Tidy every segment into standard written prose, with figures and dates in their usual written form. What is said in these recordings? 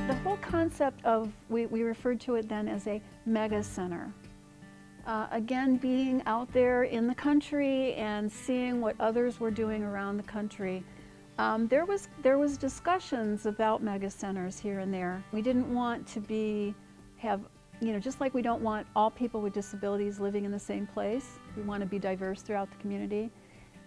The whole concept of, we referred to it then as a mega center. Again, being out there in the country and seeing what others were doing around the country, there was discussions about mega centers here and there. We didn't want to have, just like we don't want all people with disabilities living in the same place. We want to be diverse throughout the community.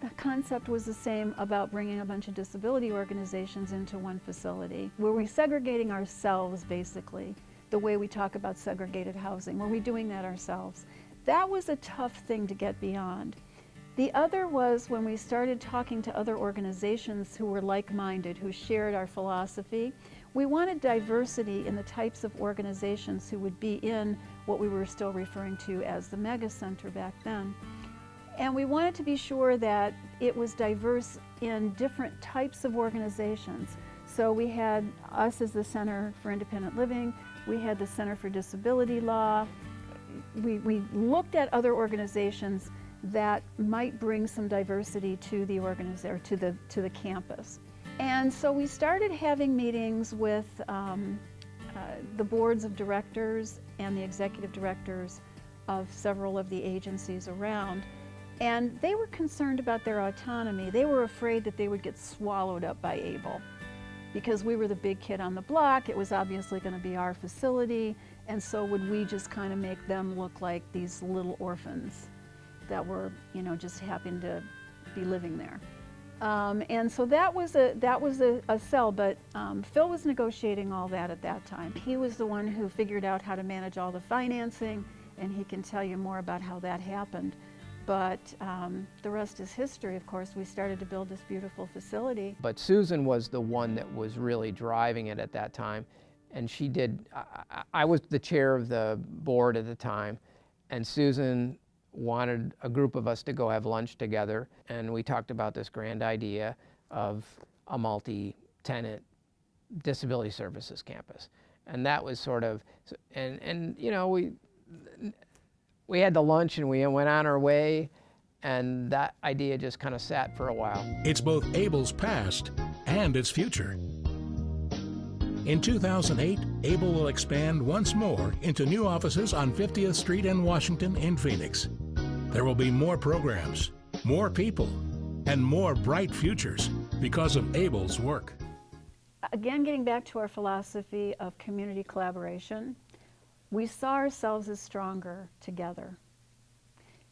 The concept was the same about bringing a bunch of disability organizations into one facility. Were we segregating ourselves, basically, the way we talk about segregated housing? Were we doing that ourselves? That was a tough thing to get beyond. The other was when we started talking to other organizations who were like-minded, who shared our philosophy. We wanted diversity in the types of organizations who would be in what we were still referring to as the mega center back then. And we wanted to be sure that it was diverse in different types of organizations. So we had us as the Center for Independent Living, we had the Center for Disability Law. We looked at other organizations that might bring some diversity to the to the campus. And so we started having meetings with the boards of directors and the executive directors of several of the agencies around. And they were concerned about their autonomy. They were afraid that they would get swallowed up by ABLE. Because we were the big kid on the block, it was obviously going to be our facility, and so would we just kind of make them look like these little orphans that were, just happened to be living there. And so that was a sell, but Phil was negotiating all that at that time. He was the one who figured out how to manage all the financing, and he can tell you more about how that happened. But the rest is history, of course. We started to build this beautiful facility. But Susan was the one that was really driving it at that time. And she did, I was the chair of the board at the time, and Susan wanted a group of us to go have lunch together. And we talked about this grand idea of a multi-tenant disability services campus. And that was sort of, we had the lunch and we went on our way, and that idea just kind of sat for a while. It's both ABLE's past and its future. In 2008, ABLE will expand once more into new offices on 50th Street and Washington in Phoenix. There will be more programs, more people, and more bright futures because of ABLE's work. Again, getting back to our philosophy of community collaboration, we saw ourselves as stronger together.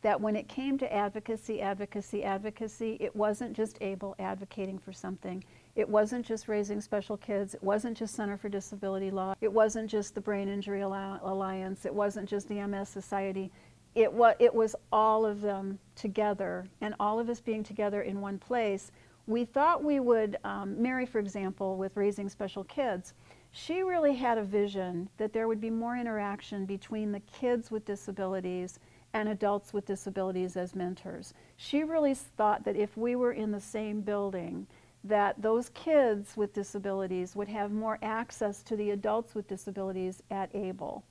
That when it came to advocacy, it wasn't just ABLE advocating for something. It wasn't just Raising Special Kids. It wasn't just Center for Disability Law. It wasn't just the Brain Injury Alliance. It wasn't just the MS Society. It was all of them together, and all of us being together in one place. We thought we would, Mary, for example, with Raising Special Kids, she really had a vision that there would be more interaction between the kids with disabilities and adults with disabilities as mentors. She really thought that if we were in the same building, that those kids with disabilities would have more access to the adults with disabilities at ABLE.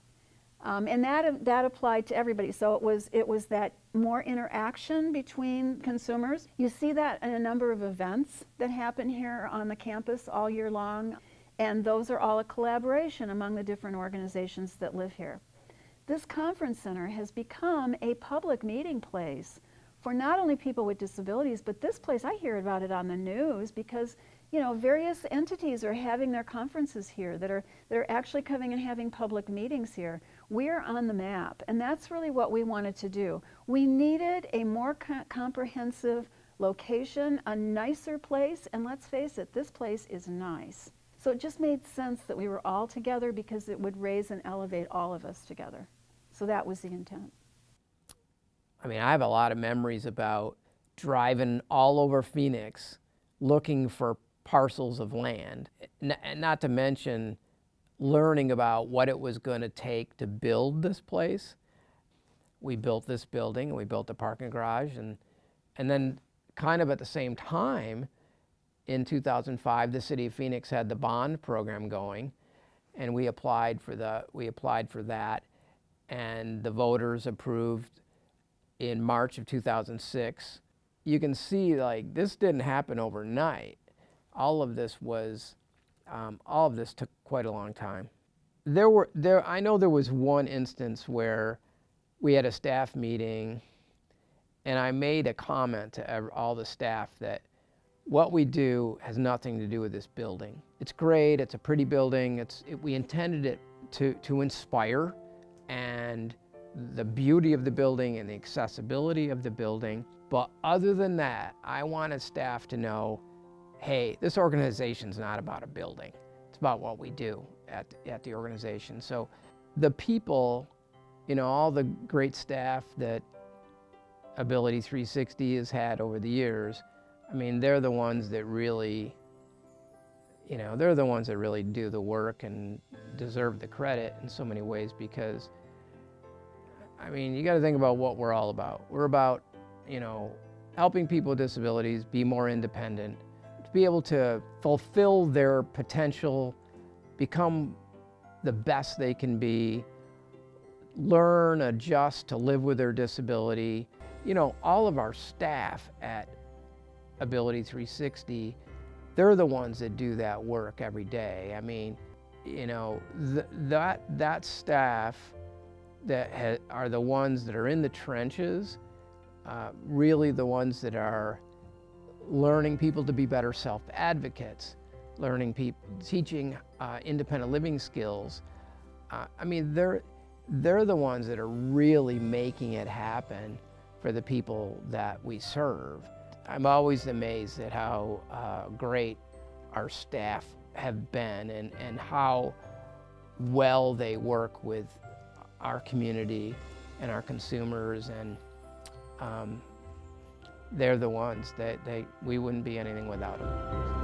And that applied to everybody. So it was that more interaction between consumers. You see that in a number of events that happen here on the campus all year long. And those are all a collaboration among the different organizations that live here. This conference center has become a public meeting place for not only people with disabilities, but this place, I hear about it on the news because, various entities are having their conferences here that are actually coming and having public meetings here. We're on the map, and that's really what we wanted to do. We needed a more comprehensive location, a nicer place, and let's face it, this place is nice. So it just made sense that we were all together because it would raise and elevate all of us together. So that was the intent. I mean, I have a lot of memories about driving all over Phoenix looking for parcels of land, and not to mention learning about what it was going to take to build this place. We built this building, and we built the parking garage, and then kind of at the same time, in 2005, the city of Phoenix had the bond program going, and we applied for that. and the voters approved in March of 2006. You can see, like, this didn't happen overnight. All of this took quite a long time. I know there was one instance where we had a staff meeting, and I made a comment to all the staff that what we do has nothing to do with this building. It's great, it's a pretty building, we intended it to inspire, and the beauty of the building and the accessibility of the building. But other than that, I wanted staff to know, hey, this organization's not about a building. It's about what we do at the organization. So the people, all the great staff that Ability360 has had over the years, I mean, they're the ones that really, they're the ones that really do the work and deserve the credit in so many ways, because, I mean, you got to think about what we're all about. We're about, helping people with disabilities be more independent, to be able to fulfill their potential, become the best they can be, learn, adjust to live with their disability. All of our staff at Ability360, they're the ones that do that work every day. I mean, that staff that are the ones that are in the trenches, really the ones that are learning people to be better self-advocates, teaching independent living skills. I mean, they're the ones that are really making it happen for the people that we serve. I'm always amazed at how great our staff have been, and how well they work with our community and our consumers, and they're the ones that we wouldn't be anything without them.